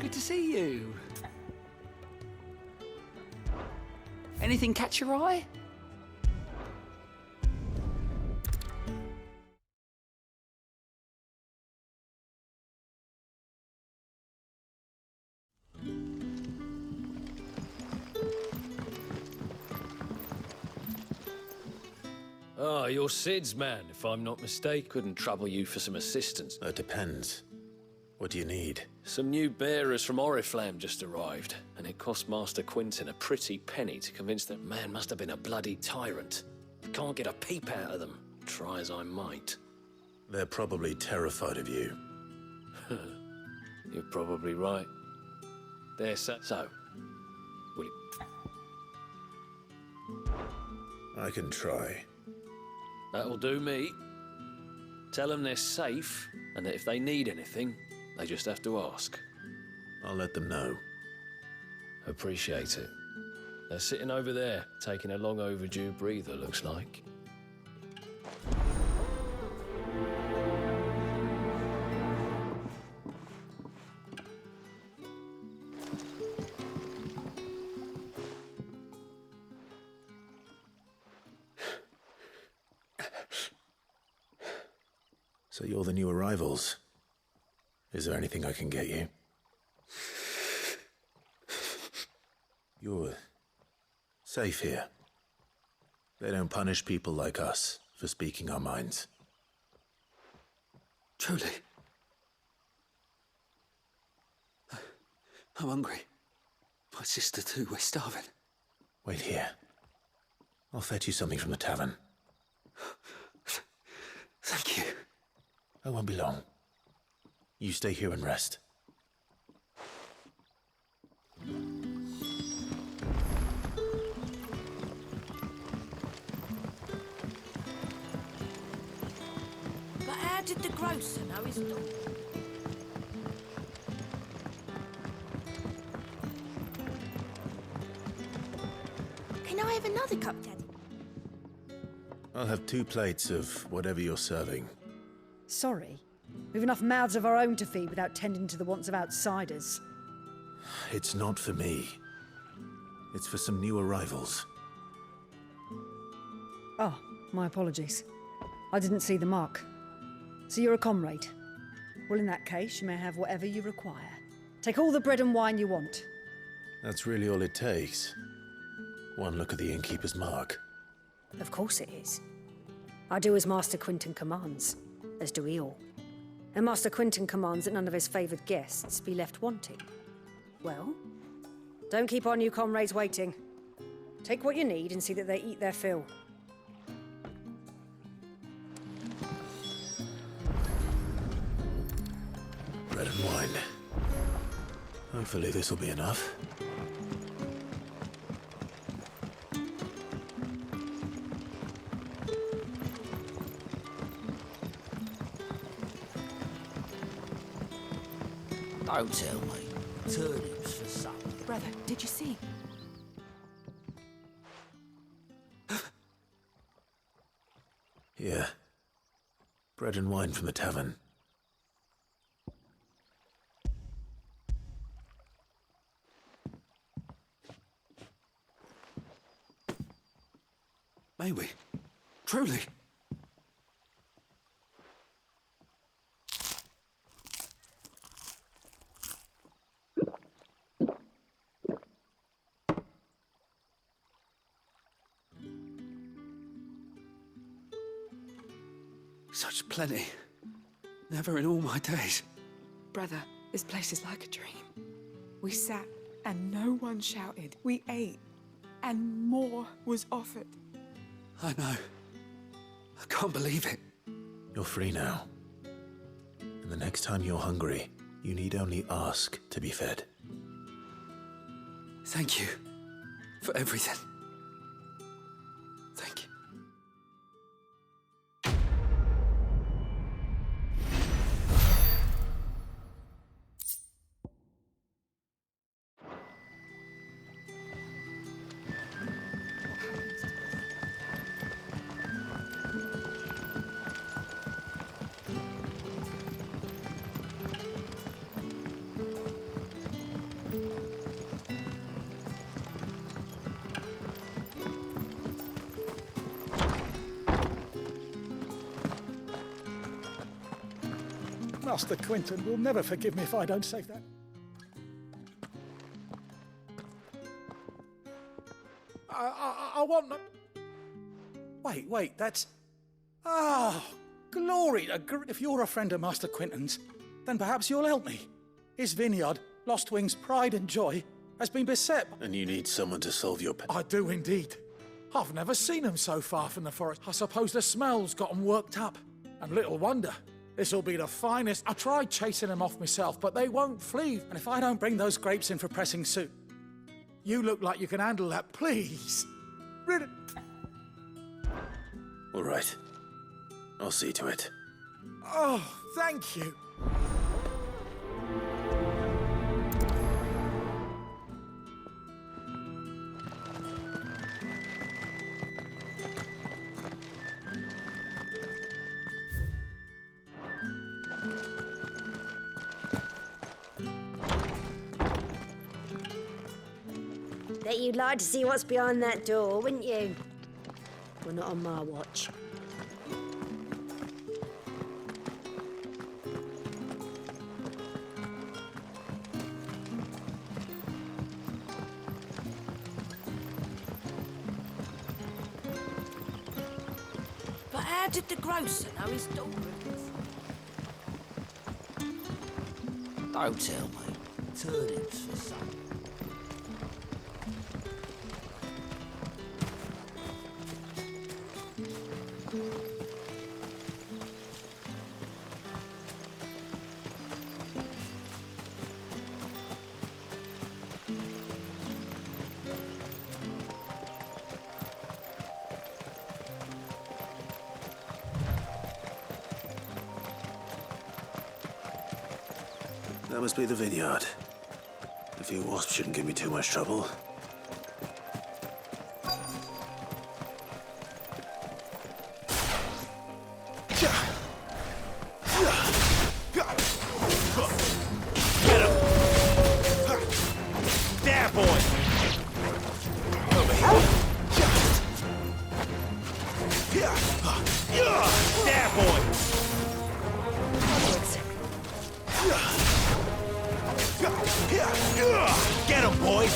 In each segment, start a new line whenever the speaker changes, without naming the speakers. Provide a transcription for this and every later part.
Good to see you. Anything catch your eye?
Ah, you're Sid's man, if I'm not mistaken. Couldn't trouble you for some assistance.
It depends. What do you need?
Some new bearers from Oriflamme just arrived, and it cost Master Quinton a pretty penny to convince that man must have been a bloody tyrant. Can't get a peep out of them, try as I might.
They're probably terrified of you.
You're probably right. There, so, will you...
I can try.
That'll do me. Tell them they're safe, and that if they need anything, they just have to ask.
I'll let them know.
Appreciate it. They're sitting over there, taking a long overdue breather, looks like.
So you're the new arrivals. Is there anything I can get you? You're safe here. They don't punish people like us for speaking our minds.
Truly. I'm hungry. My sister too, we're starving.
Wait here. I'll fetch you something from the tavern.
Thank you.
I won't be long. You stay here and rest.
But how did the grocer know his dog? Can I have another cup, Daddy?
I'll have 2 plates of whatever you're serving.
Sorry. We've enough mouths of our own to feed without tending to the wants of outsiders.
It's not for me. It's for some new arrivals.
Oh, my apologies. I didn't see the mark. So you're a comrade. Well, in that case, you may have whatever you require. Take all the bread and wine you want.
That's really all it takes. One look at the innkeeper's mark.
Of course it is. I do as Master Quinton commands, as do we all. And Master Quinton commands that none of his favoured guests be left wanting. Well, don't keep our new comrades waiting. Take what you need and see that they eat their fill.
Bread and wine. Hopefully this will be enough.
Don't tell me. Turnips for supper.
Brother, did you see?
Here. Bread and wine from the tavern.
May we? Truly? Such plenty. Never in all my days.
Brother, this place is like a dream. We sat and no one shouted. We ate and more was offered.
I know. I can't believe it.
You're free now. And the next time you're hungry, you need only ask to be fed.
Thank you for everything. Thank you.
Master Quinton will never forgive me if I don't save that. I want... Wait, that's... Oh, glory to If you're a friend of Master Quinton's, then perhaps you'll help me. His vineyard, Lost Wing's pride and joy, has been beset.
And you need someone to solve your...
I do indeed. I've never seen them so far from the forest. I suppose the smell's got them worked up. And little wonder. This'll be the finest. I tried chasing them off myself, but they won't flee. And if I don't bring those grapes in for pressing soup, you look like you can handle that, please. Really?
All right. I'll see to it.
Oh, thank you.
Bet you'd like to see what's behind that door, wouldn't you? Well, not on my watch.
But how did the grocer know his daughter? Don't tell me. Turnips for supper.
That must be the vineyard. A few wasps shouldn't give me too much trouble.
Get him, boy!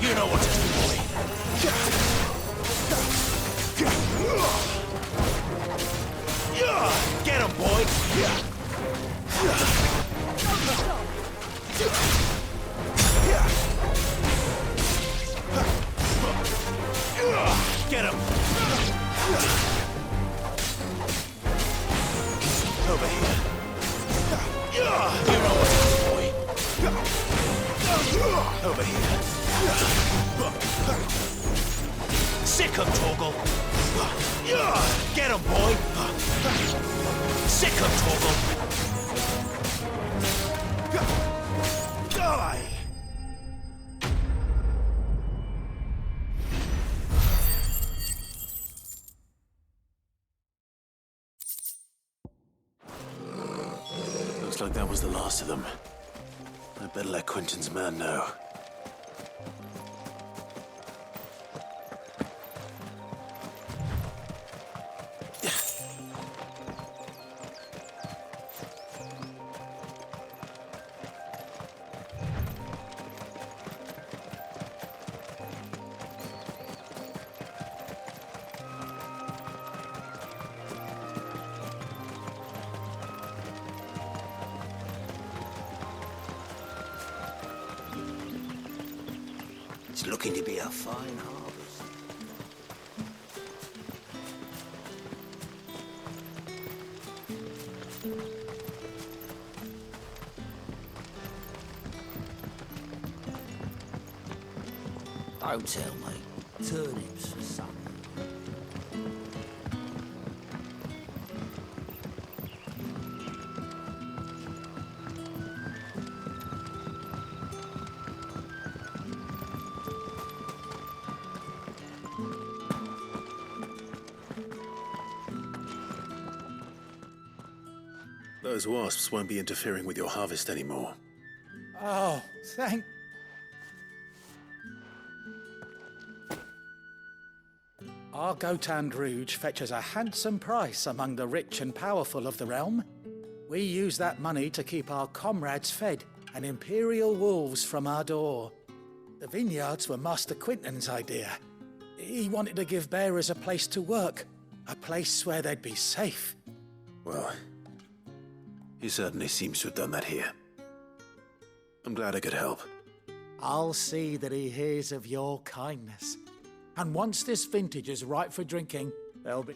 You know what to do, boy! Get him, boy! Get him! Over here. You know what to do, boy. Over here. Sick him, Torgal. Get him, boy. Sick him, Torgal. Die!
Looks like that was the last of them. I'd better let Quinton's man know.
It's looking to be a fine harvest. Don't tell me. Turnips for supper.
Those wasps won't be interfering with your harvest anymore.
Oh, thank... Our Gotand Rouge fetches a handsome price among the rich and powerful of the realm. We use that money to keep our comrades fed and Imperial wolves from our door. The vineyards were Master Quinton's idea. He wanted to give bearers a place to work, a place where they'd be safe.
Well, he certainly seems to have done that here. I'm glad I could help.
I'll see that he hears of your kindness. And once this vintage is ripe for drinking, there'll be...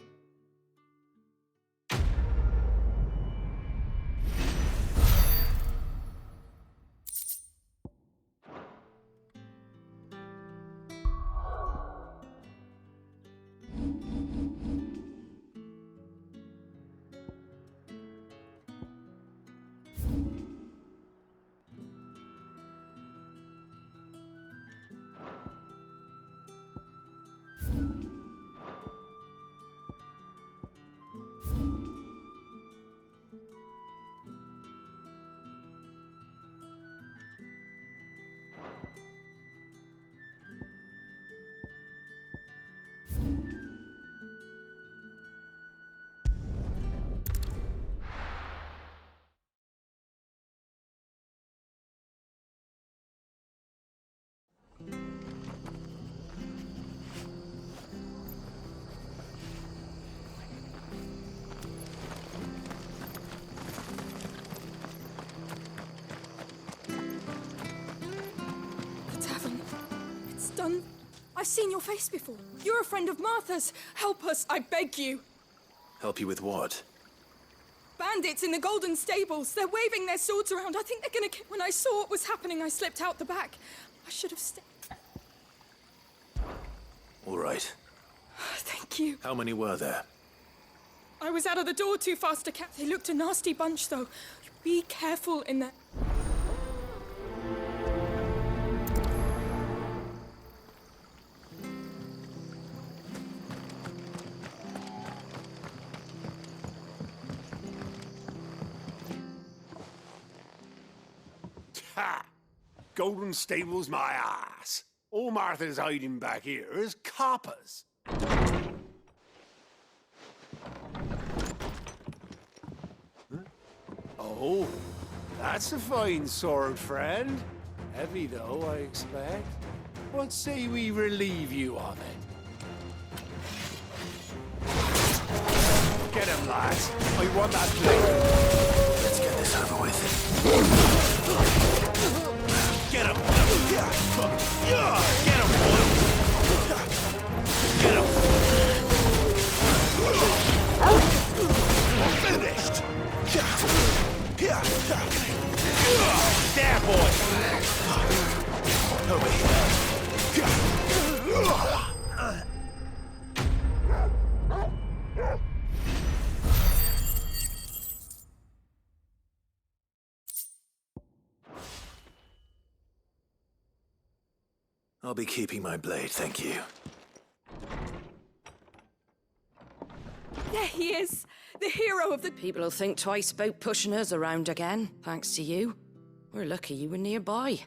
I've seen your face before. You're a friend of Martha's. Help us, I beg you.
Help you with what?
Bandits in the Golden Stables. They're waving their swords around. I think they're gonna kill... When I saw what was happening, I slipped out the back. I should have stayed.
All right.
Thank you.
How many were there?
I was out of the door too fast to catch. They looked a nasty bunch, though. Be careful in there.
Ha! Golden Stables my ass. All Martha's hiding back here is coppers. Huh? Oh, that's a fine sword, friend. Heavy, though, I expect. What say we relieve you of it? Get him, lads. I want that blade.
Let's get this over with.
Get him! Get him! Get him! Finished! There, boy! Over here.
I'll be keeping my blade, thank you.
There he is! The hero of the...
People will think twice about pushing us around again, thanks to you. We're lucky you were nearby.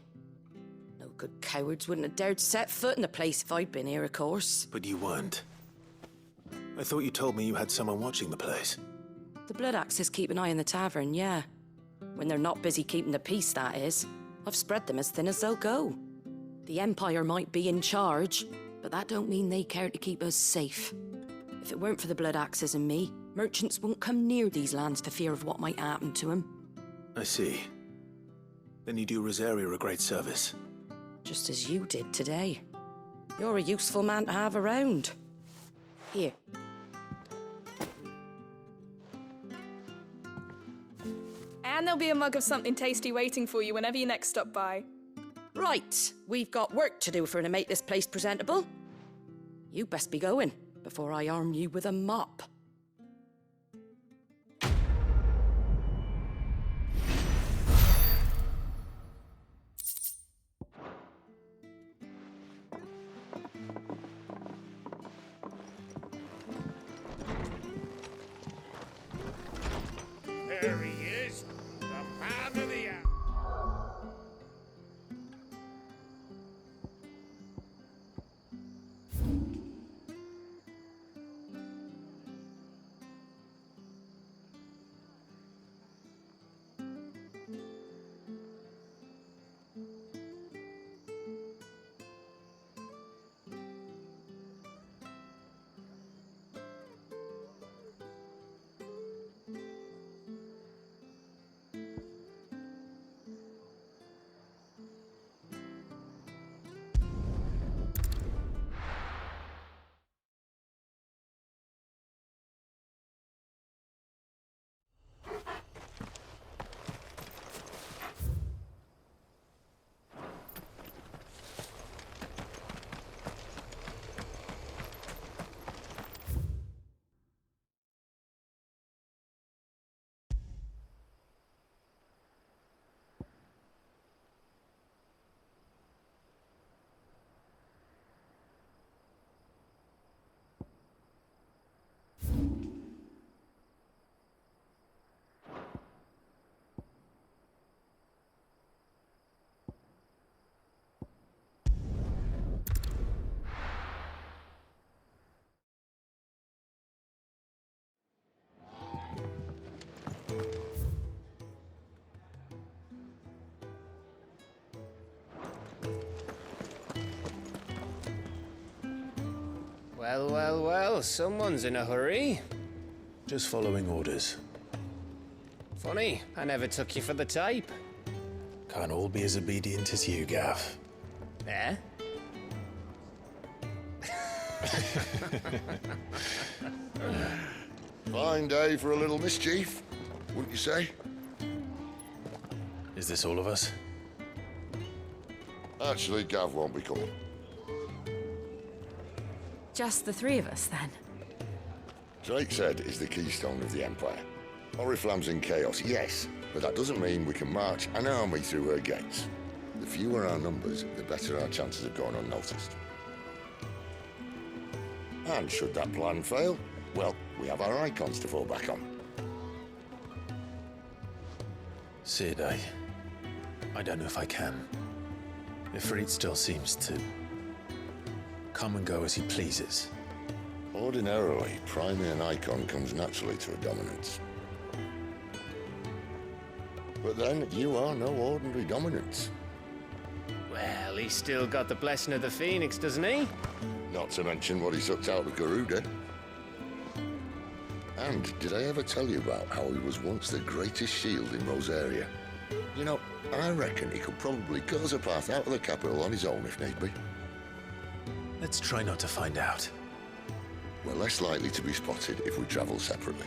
No good cowards wouldn't have dared set foot in the place if I'd been here, of course.
But you weren't. I thought you told me you had someone watching the place.
The Blood Axes keep an eye on the tavern, yeah. When they're not busy keeping the peace, that is. I've spread them as thin as they'll go. The Empire might be in charge, but that don't mean they care to keep us safe. If it weren't for the Blood Axes and me, merchants won't come near these lands for fear of what might happen to them.
I see. Then you do Rosaria a great service.
Just as you did today. You're a useful man to have around. Here.
And there'll be a mug of something tasty waiting for you whenever you next stop by.
Right, we've got work to do for to make this place presentable. You best be going before I arm you with a mop.
There he is, the man of the hour.
Well, well, well, someone's in a hurry.
Just following orders.
Funny, I never took you for the type.
Can't all be as obedient as you, Gav.
Eh?
Fine day for a little mischief, wouldn't you say?
Is this all of us?
Actually, Gav won't be coming.
Just the three of us, then?
Drake said is the keystone of the Empire. Oriflamme's in chaos, yes, but that doesn't mean we can march an army through her gates. The fewer our numbers, the better our chances of going unnoticed. And should that plan fail, well, we have our icons to fall back on.
Sid, I don't know if I can. Ifrit still seems to come and go as he pleases.
Ordinarily, priming an icon comes naturally to a dominance. But then, you are no ordinary dominance.
Well, he's still got the blessing of the Phoenix, doesn't he?
Not to mention what he sucked out of Garuda. And did I ever tell you about how he was once the greatest shield in Rosaria? You know, I reckon he could probably cut us a path out of the capital on his own if need be.
Let's try not to find out.
We're less likely to be spotted if we travel separately.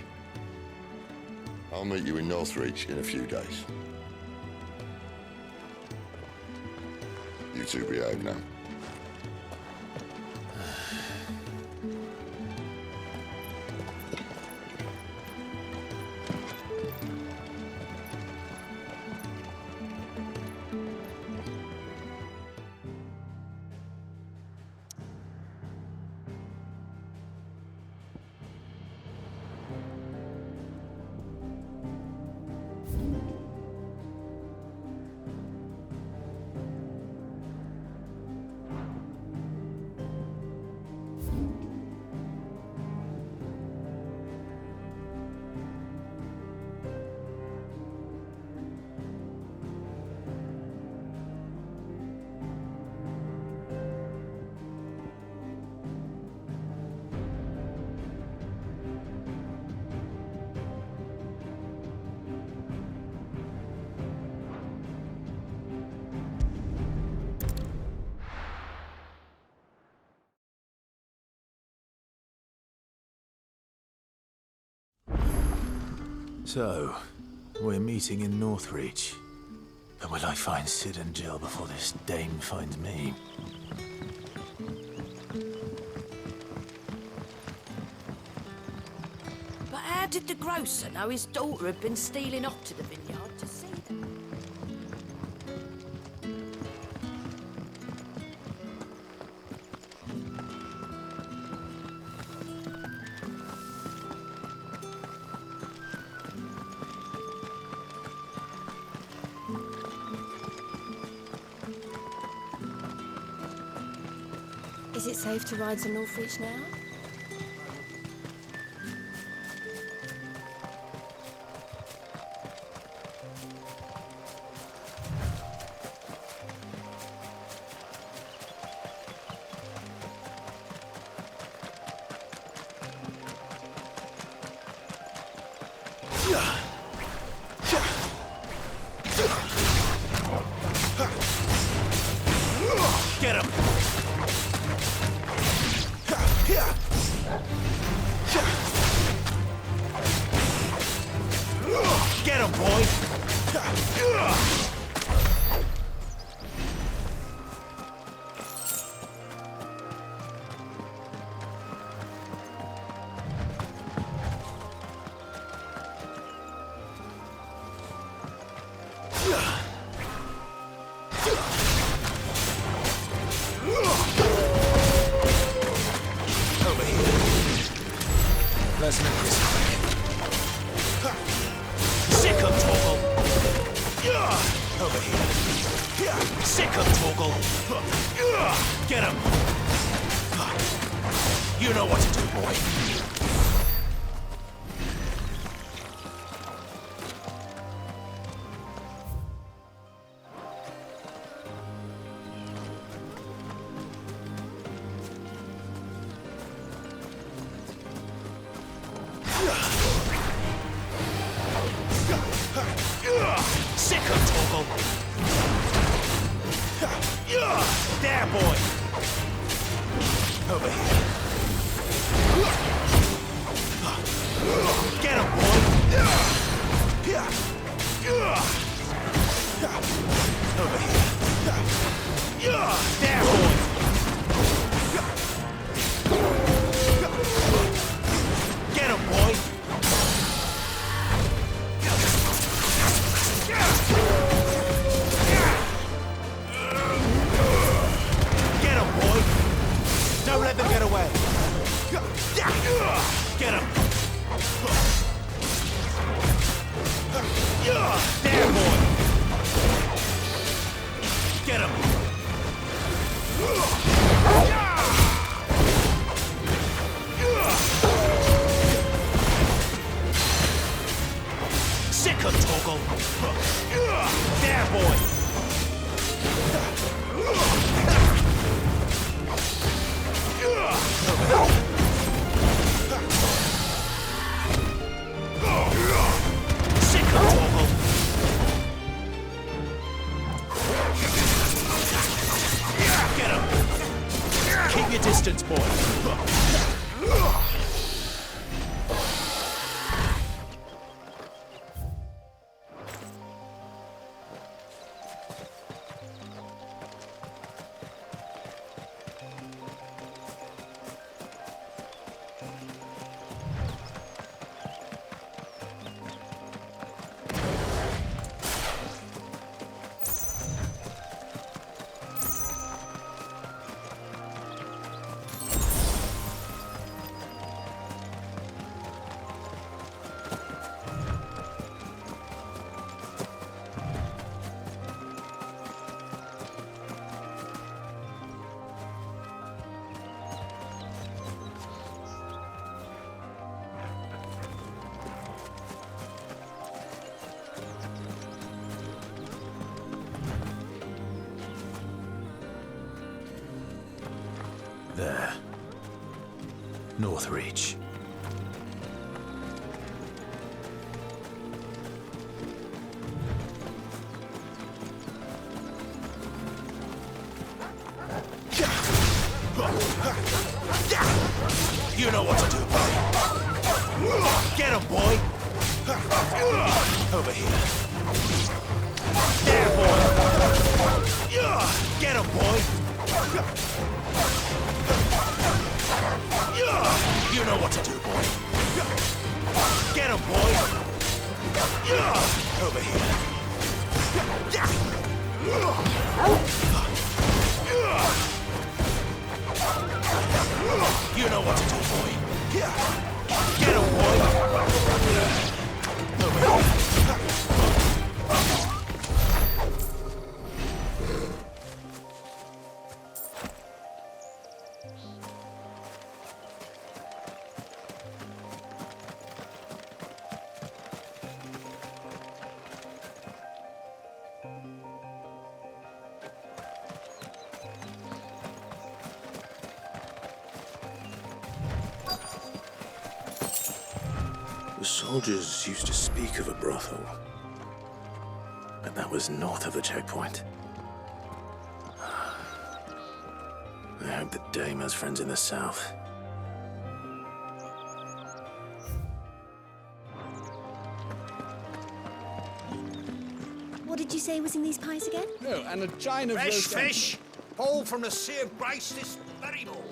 I'll meet you in Northreach in a few days. You two behave now.
So, we're meeting in Northreach. But will I find Sid and Jill before this dame finds me?
But how did the grocer know his daughter had been stealing off to the vineyard to see them?
Is it safe to ride to Northreach now?
Get him! Get him, boy! Over here. Let's make this quick. Sick of Torgal! Over here. Sick of Torgal! Get him! You know what to do, boy.
Toggle. There, boy. Over here. Get him, boy. Over here. There, boy. Get him, boy. Get him, boy. Don't let them get away. Get him. There, boy. Get him. Sick of Toggle. There, boy. Sick of Toggle. Get him. Keep your distance, boy.
There. North Reach.
You know what to do, boy. Get him, boy. Over here. There, boy. Get him, boy. You know what to do, boy. Get him, boy. Over here. You know what to do, boy. Get him, boy. Over here.
The soldiers used to speak of a brothel, but that was north of the checkpoint. I hope that Dame has friends in the south.
What did you say was in these pies again?
Oh, and a giant of
Fresh
roast
fish, hauled from the Sea of Grace this very morning.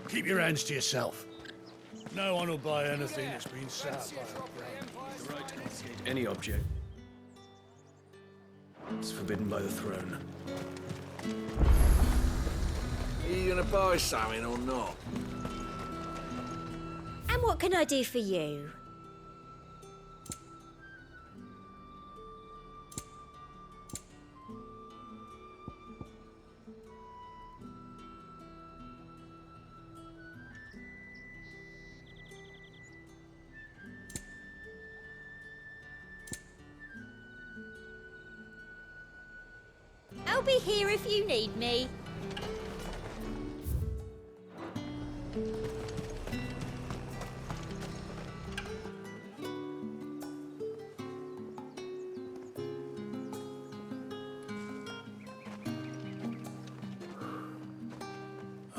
Keep your hands to yourself. No one will buy anything that's been set up by a brand.
Any object. It's forbidden by the throne.
Are you gonna buy something or not?
And what can I do for you? I'll be here if you need me.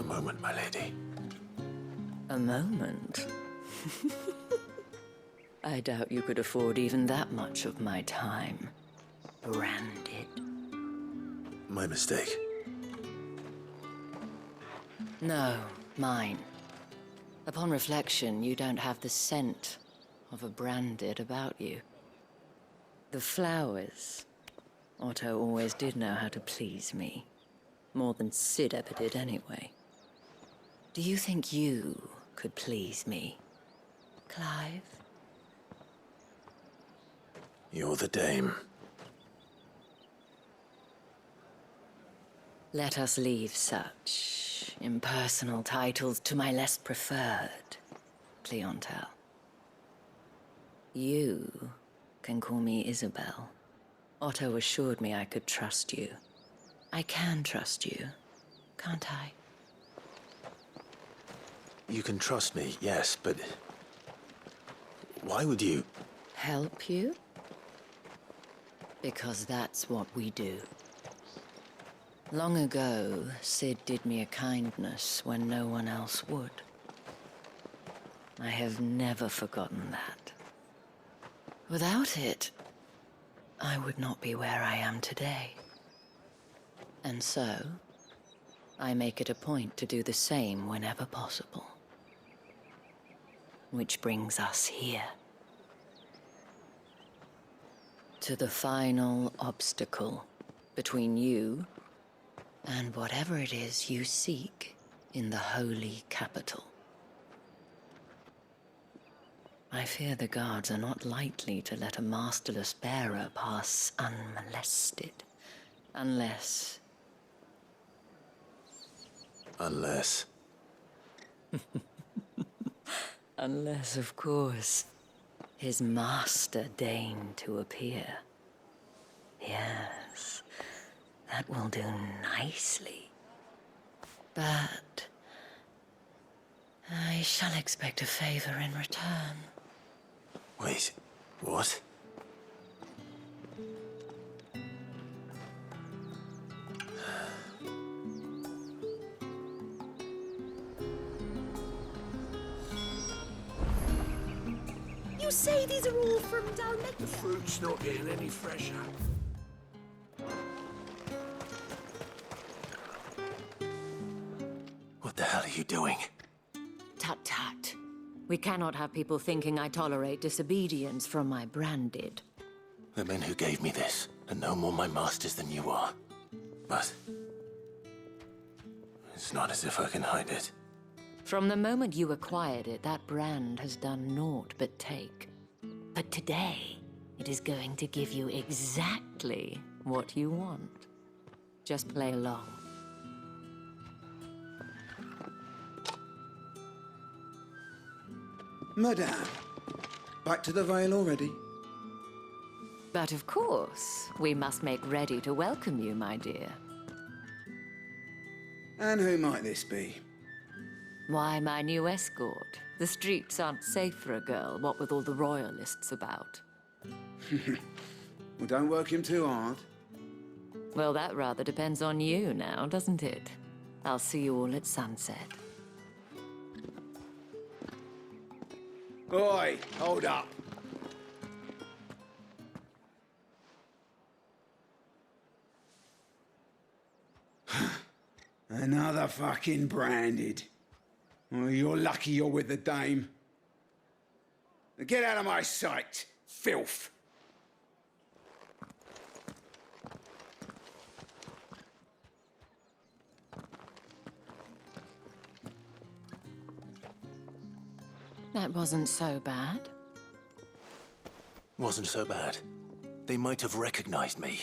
moment, my lady.
A moment? I doubt you could afford even that much of my time. Branded.
My mistake.
No, mine. Upon reflection, you don't have the scent of a branded about you. The flowers. Otto always did know how to please me. More than Sid ever did anyway. Do you think you could please me, Clive?
You're the dame.
Let us leave such impersonal titles to my less preferred clientele. You can call me Isabel. Otto assured me I could trust you. I can trust you, can't I?
You can trust me, yes, but... why would you...
Help you? Because that's what we do. Long ago, Sid did me a kindness when no one else would. I have never forgotten that. Without it, I would not be where I am today. And so, I make it a point to do the same whenever possible. Which brings us here. To the final obstacle between you and whatever it is you seek in the holy capital. I fear the guards are not likely to let a masterless bearer pass unmolested. Unless...
Unless...
Unless, of course, his master deigned to appear. Yes, that will do nicely. But... I shall expect a favor in return.
Wait, what?
You say these are all from down there?
The fruit's not getting any fresher.
What the hell are you doing?
Tut-tut. We cannot have people thinking I tolerate disobedience from my branded.
The men who gave me this are no more my masters than you are. But... it's not as if I can hide it.
From the moment you acquired it, that brand has done naught but take. But today, it is going to give you exactly what you want. Just play along.
Madame, back to the Vale already?
But of course, we must make ready to welcome you, my dear.
And who might this be?
Why, my new escort. The streets aren't safe for a girl, what with all the royalists about.
Well, don't work him too hard.
Well, that rather depends on you now, doesn't it? I'll see you all at sunset.
Oi, hold up. Another fucking branded. Oh, you're lucky you're with the dame. Get out of my sight, filth.
That wasn't so bad.
Wasn't so bad. They might have recognized me.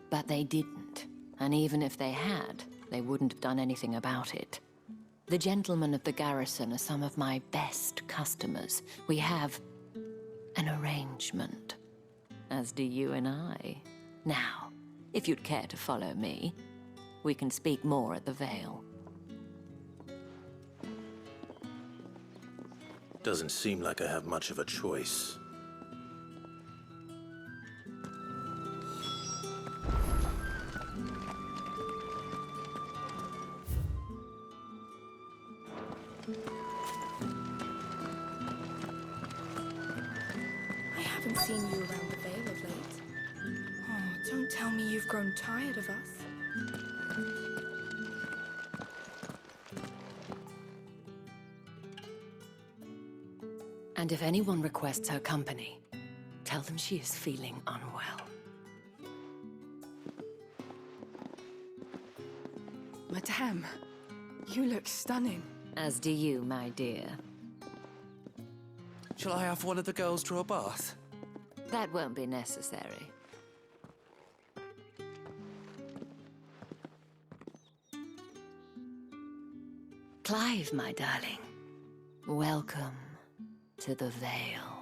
But they didn't. And even if they had, they wouldn't have done anything about it. The gentlemen of the garrison are some of my best customers. We have an arrangement, as do you and I. Now, if you'd care to follow me, we can speak more at the Vale.
Doesn't seem like I have much of a choice.
seen you around the Vale of late. Oh, don't tell me you've grown tired of us.
And if anyone requests her company, tell them she is feeling unwell.
Madame, you look stunning.
As do you, my dear.
Shall I have one of the girls draw a bath?
That won't be necessary. Clive, my darling. Welcome to the Vale.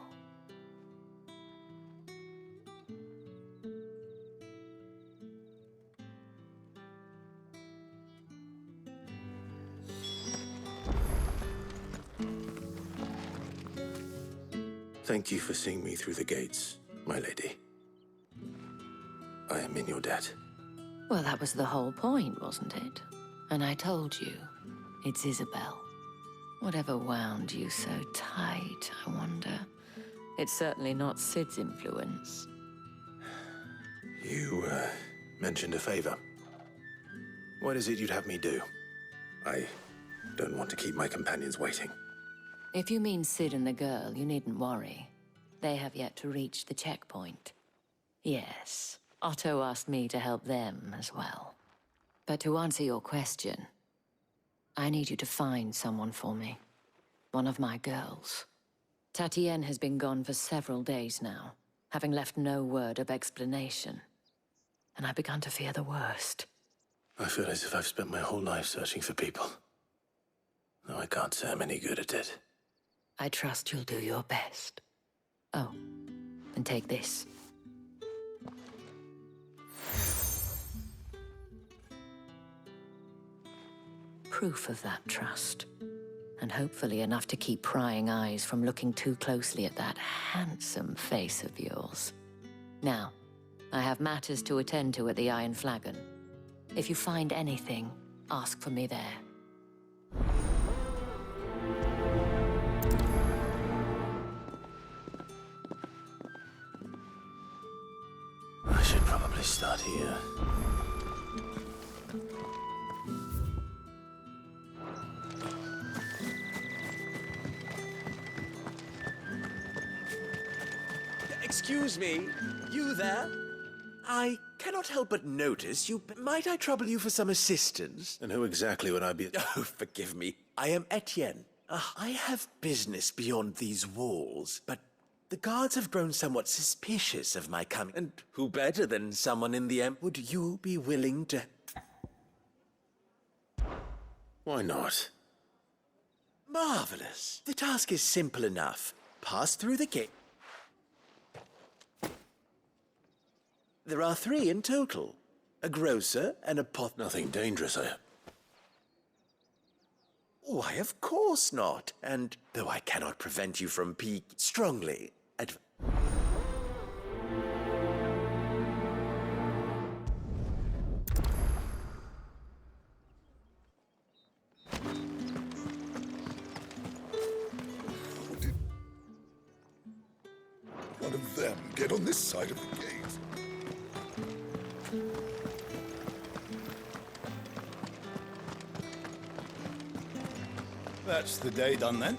Thank you for seeing me through the gates, my lady. I am in your debt.
Well, that was the whole point, wasn't it? And I told you, it's Isabel. Whatever wound you so tight, I wonder. It's certainly not Sid's influence.
You, mentioned a favor. What is it you'd have me do? I don't want to keep my companions waiting.
If you mean Sid and the girl, you needn't worry. They have yet to reach the checkpoint. Yes, Otto asked me to help them as well. But to answer your question, I need you to find someone for me. One of my girls. Tatienne has been gone for several days now, having left no word of explanation. And I've begun to fear the worst.
I feel as if I've spent my whole life searching for people. No, I can't say I'm any good at it.
I trust you'll do your best. Oh, and take this. Proof of that trust. And hopefully enough to keep prying eyes from looking too closely at that handsome face of yours. Now, I have matters to attend to at the Iron Flagon. If you find anything, ask for me there.
I should probably start here.
Excuse me, you there? I cannot help but notice you. Might I trouble you for some assistance?
And who exactly would I be?
Oh, forgive me. I am Etienne. I have business beyond these walls, but the guards have grown somewhat suspicious of my coming. And who better than someone in the Would you be willing to...
Why not?
Marvelous. The task is simple enough. Pass through the gate. There are 3 in total. A grocer and a
Nothing dangerous,
Why, of course not. And though I cannot prevent you from strongly
One of them get on this side of the gate.
That's the day done then.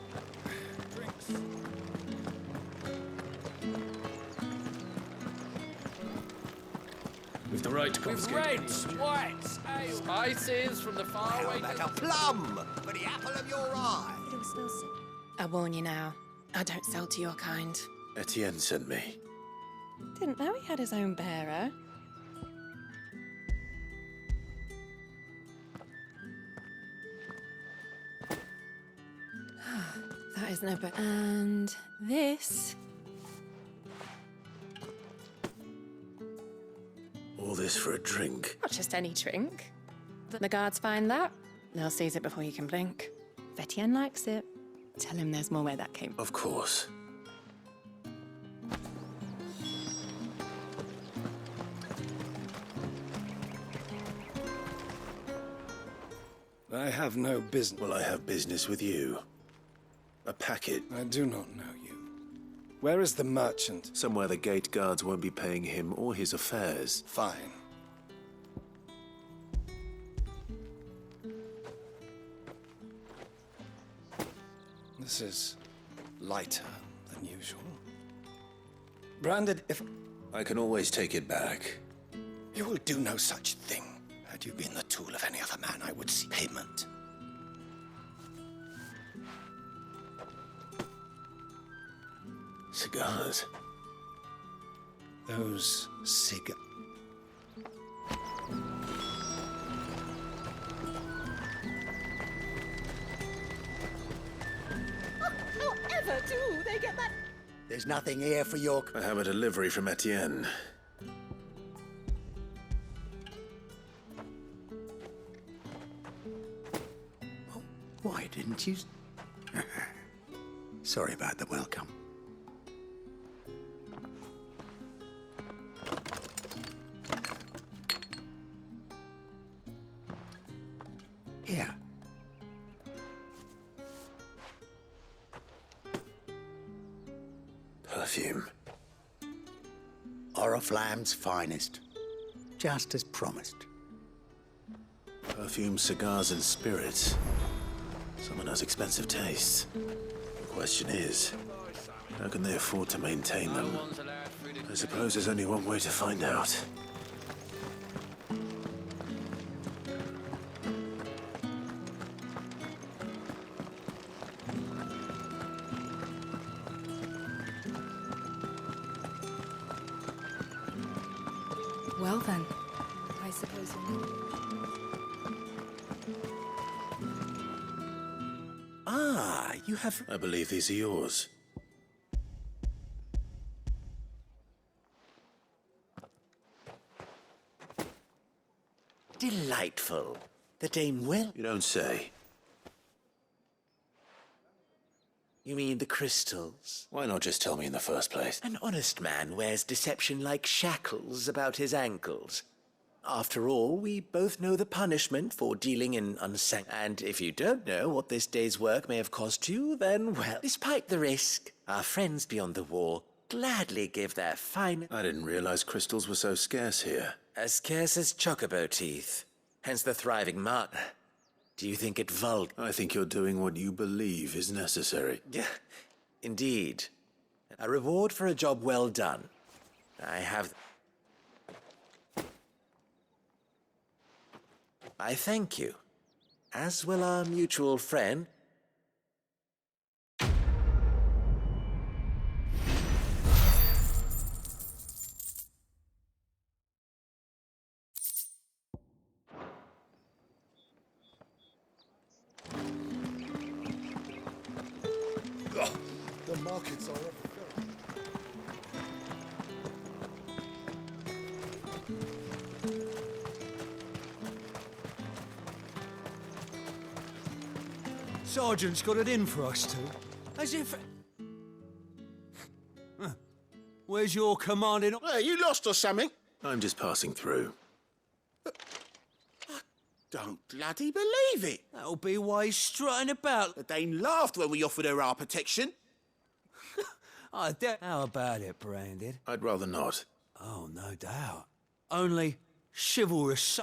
With the right to confiscate.
Reds, whites, ale. Spices from the faraway.
Like a plum for the apple of your eye.
It all smells sick.
I warn you now, I don't sell to your kind.
Etienne sent me.
Didn't know he had his own bearer. That is no better. And this.
All this for a drink.
Not just any drink. The guards find that, they'll seize it before you can blink. If Etienne likes it, tell him there's more where that came from.
Of course.
I have no business.
Well, I have business with you. A packet.
I do not know you.
Where is the merchant?
Somewhere the gate guards won't be paying him or his affairs.
Fine. This is lighter than usual. Branded, if...
I can always take it back.
You will do no such thing. Had you been the tool of any other man, I would seek payment.
Cigars.
Those cigars...
However do they get that?
There's nothing here for your...
I have a delivery from Etienne.
Why didn't you... Sorry about the welcome. Here.
Perfume.
Oriflamme's finest. Just as promised.
Perfume, cigars, and spirits. Someone has expensive tastes. The question is, how can they afford to maintain them? I suppose there's only one way to find out.
Well then, I suppose you
Ah, you have...
I believe these are yours.
Delightful. The dame will...
You don't say.
You mean the crystals?
Why not just tell me in the first place?
An honest man wears deception like shackles about his ankles. After all, we both know the punishment for dealing in unsanctioned... And if you don't know what this day's work may have cost you, then, well, despite the risk, our friends beyond the wall gladly give their fine...
I didn't realize crystals were so scarce here.
As scarce as chocobo teeth. Hence the thriving mart. Do you think it vulgar?
I think you're doing what you believe is necessary.
Yeah, indeed. A reward for a job well done. I have... I thank you. As will our mutual friend...
The markets are overfilled.
Sergeant's got it in for us two. As if... Huh. Where's your commanding...
Hey, you lost or something?
I'm just passing through.
Don't bloody believe it.
That'll be why he's strutting about.
The Dane laughed when we offered her our protection.
How about it, Branded?
I'd rather not.
Oh, no doubt. Only chivalrous...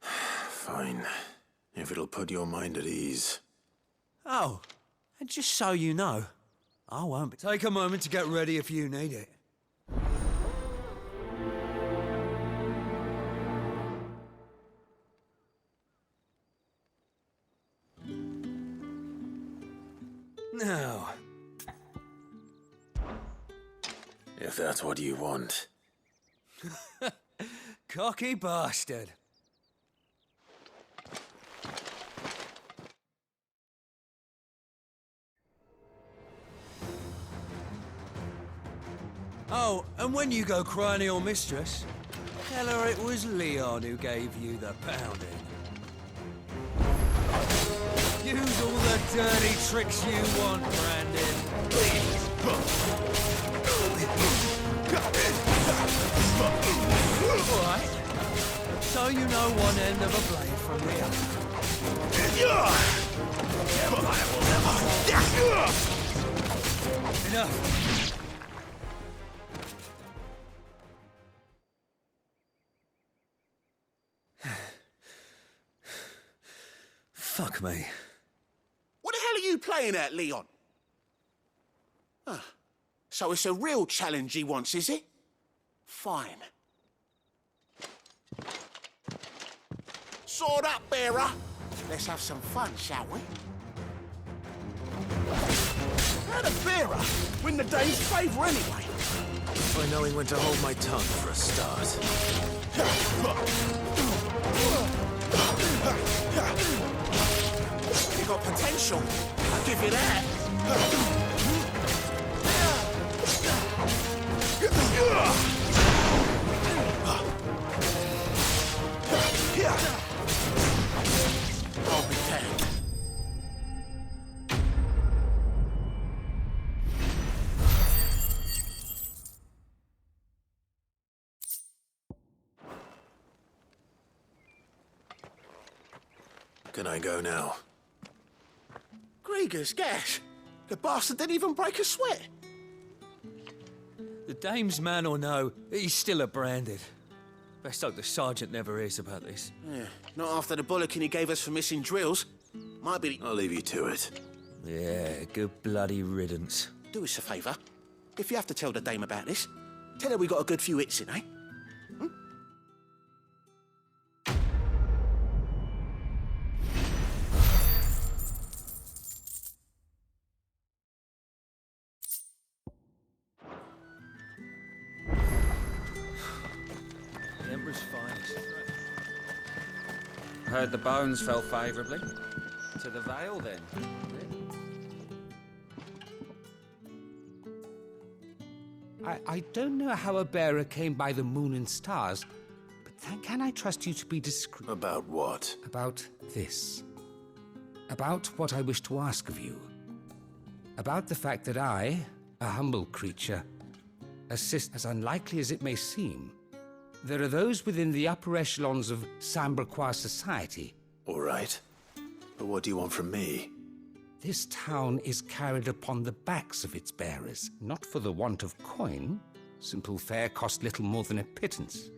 Fine. If it'll put your mind at ease.
Oh, and just so you know, I won't be... Take a moment to get ready if you need it. Now...
If that's what you want.
Cocky bastard. Oh, and when you go crying to your mistress, tell her it was Leon who gave you the pounding. Use all the dirty tricks you want, Brandon. All right. So you know one end of a blade from the other. Enough! Fuck me.
What the hell are you playing at, Leon? So it's a real challenge he wants, is it? Fine. Sword up, bearer. Let's have some fun, shall we? How'd a bearer win the Dane's favour anyway?
By knowing when to hold my tongue for a start.
You got potential, I'll give you that. I'll be damned.
Can I go now?
Grieger's gas. The bastard didn't even break a sweat.
The dame's man or no, he's still a branded. Best hope the sergeant never hears about this.
Yeah, not after the bollocking he gave us for missing drills. Might be...
I'll leave you to it.
Yeah, good bloody riddance.
Do us a favour. If you have to tell the dame about this, tell her we got a good few hits in, eh?
The Emperor's finest.
Heard the bones fell favourably. To the Vale, then.
I don't know how a bearer came by the moon and stars, but can I trust you to be discreet?
About what?
About this. About what I wish to ask of you. About the fact that I, a humble creature, assist as unlikely as it may seem. There are those within the upper echelons of Samberquois society.
All right. But what do you want from me?
This town is carried upon the backs of its bearers, not for the want of coin. Simple fare cost little more than a pittance.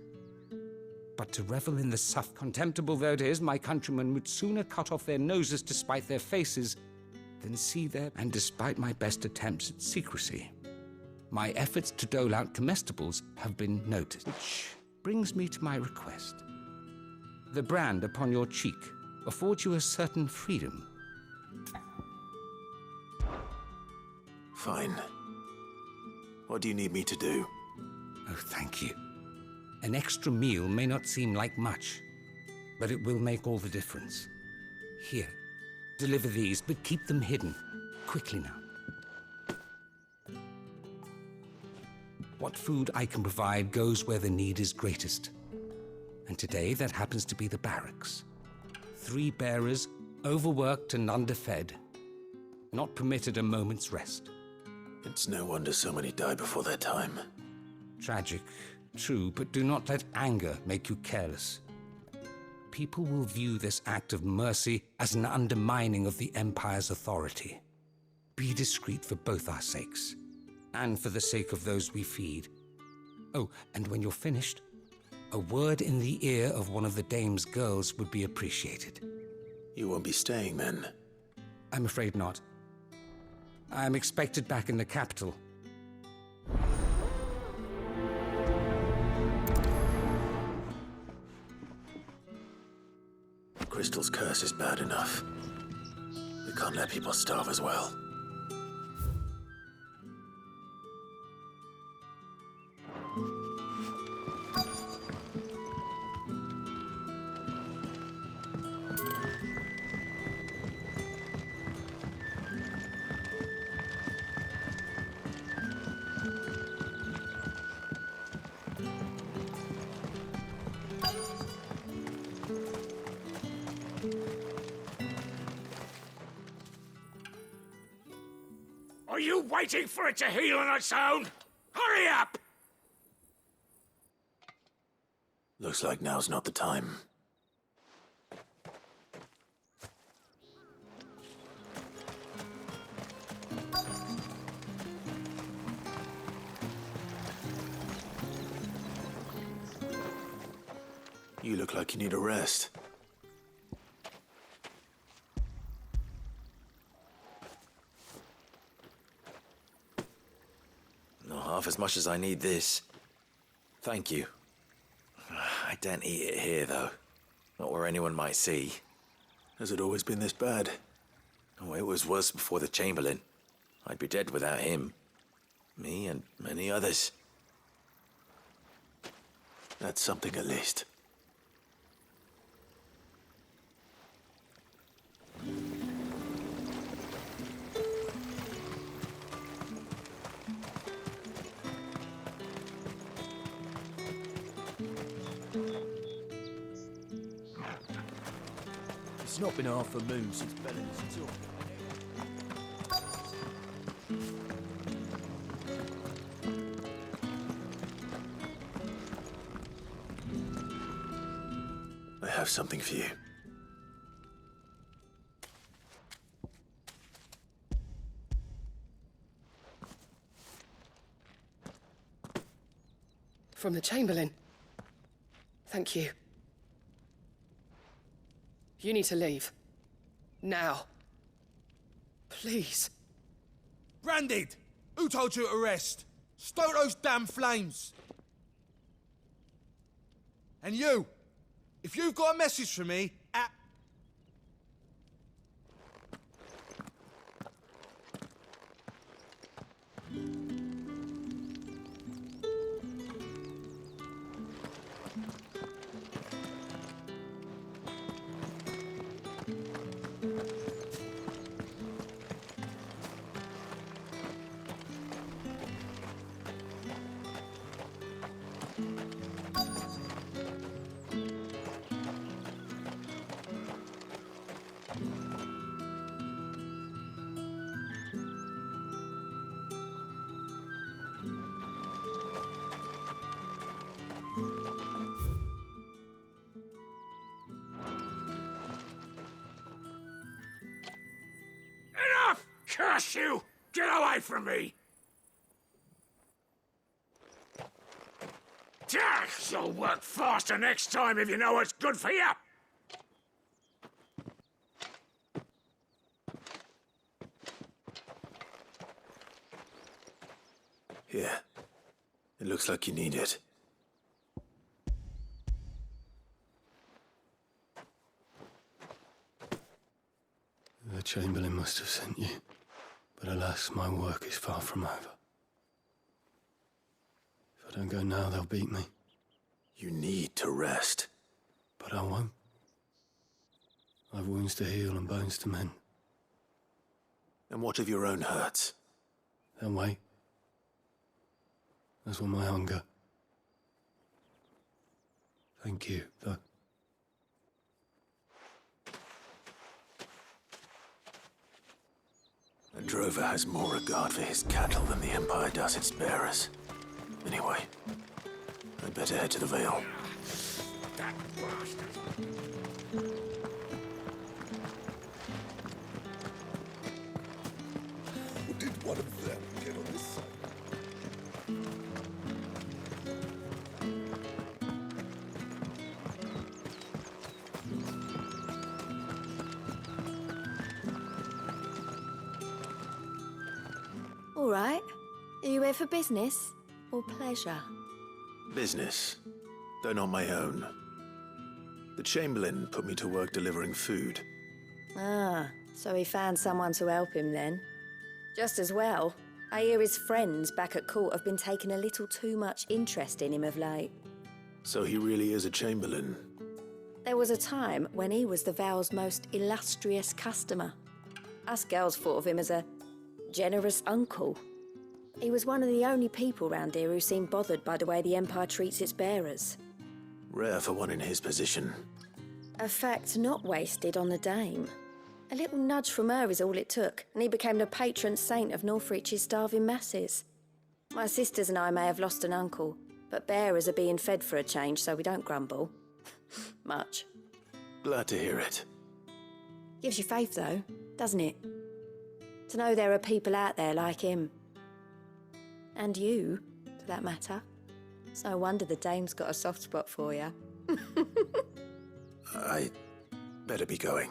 But to revel in the suff, contemptible though it is, my countrymen would sooner cut off their noses to spite their faces than see their... And despite my best attempts at secrecy, my efforts to dole out comestibles have been noticed. Which brings me to my request. The brand upon your cheek affords you a certain freedom.
Fine. What do you need me to do?
Oh, thank you. An extra meal may not seem like much, but it will make all the difference. Here, deliver these, but keep them hidden. Quickly now. What food I can provide goes where the need is greatest. And today, that happens to be the barracks. 3 bearers, overworked and underfed, not permitted a moment's rest.
It's no wonder so many die before their time.
Tragic, true, but do not let anger make you careless. People will view this act of mercy as an undermining of the Empire's authority. Be discreet for both our sakes, and for the sake of those we feed. Oh, and when you're finished, a word in the ear of one of the dame's girls would be appreciated.
You won't be staying then?
I'm afraid not. I'm expected back in the capital.
Crystal's curse is bad enough. We can't let people starve as well.
Are you waiting for it to heal on its own? Hurry up!
Looks like now's not the time. You look like you need a rest.
Not half as much as I need this. Thank you. I don't eat it here, though. Not where anyone might see.
Has it always been this bad?
Oh, it was worse before the Chamberlain. I'd be dead without him. Me and many others.
That's something at least.
It's not been half a moon since Bellen's took.
I have something for you.
From the Chamberlain. Thank you. You need to leave. Now. Please.
Branded! Who told you to rest? Stoke those damn flames! And you! If you've got a message for me,
Enough! Curse you! Get away from me! You'll work faster next time if you know what's good for you!
Here. It looks like you need it.
The Chamberlain must have sent you, but alas, my work is far from over. If I don't go now, they'll beat me.
You need to rest.
But I won't. I've wounds to heal and bones to mend.
And what of your own hurts?
They'll wait. As will my hunger. Thank you, though.
A drover has more regard for his cattle than the Empire does its bearers. Anyway, I'd better head to the Vale.
That bastard!
Did one of them get on this side?
All right. Are you here for business or pleasure?
Business, though not my own. The Chamberlain put me to work delivering food.
Ah, so he found someone to help him then. Just as well. I hear his friends back at court have been taking a little too much interest in him of late.
So he really is a Chamberlain.
There was a time when he was the Vale's most illustrious customer. Us girls thought of him as a generous uncle. He was one of the only people round here who seemed bothered by the way the Empire treats its bearers.
Rare for one in his position.
A fact not wasted on the Dame. A little nudge from her is all it took, and he became the patron saint of Northreach's starving masses. My sisters and I may have lost an uncle, but bearers are being fed for a change, so we don't grumble. Much.
Glad to hear it.
Gives you faith, though, doesn't it? To know there are people out there like him. And you, for that matter. It's no wonder the Dame's got a soft spot for you.
I better be going.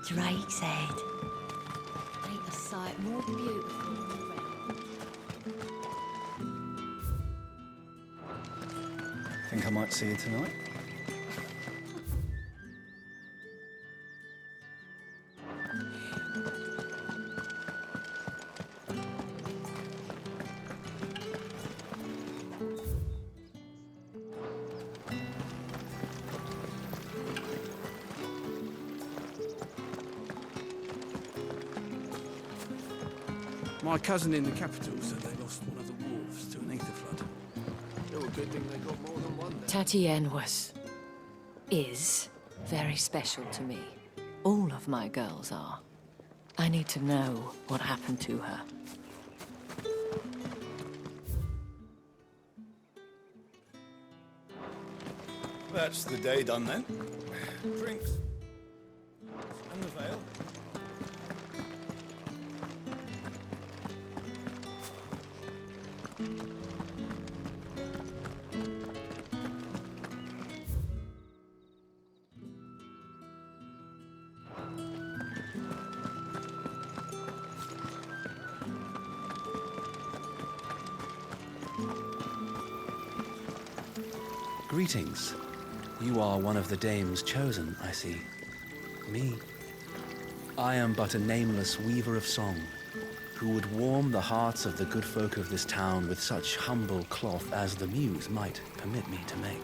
Drake's Head. Ain't a sight more beautiful in the realm.
Think I might see you tonight?
My cousin in the capital said they lost one of the wolves to an ether flood.
Oh, good thing they got more than one.
Tatienne is very special to me. All of my girls are. I need to know what happened to her.
That's the day done then. Drinks. And the veil.
Greetings. You are one of the dames chosen, I see. Me? I am but a nameless weaver of song, who would warm the hearts of the good folk of this town with such humble cloth as the muse might permit me to make.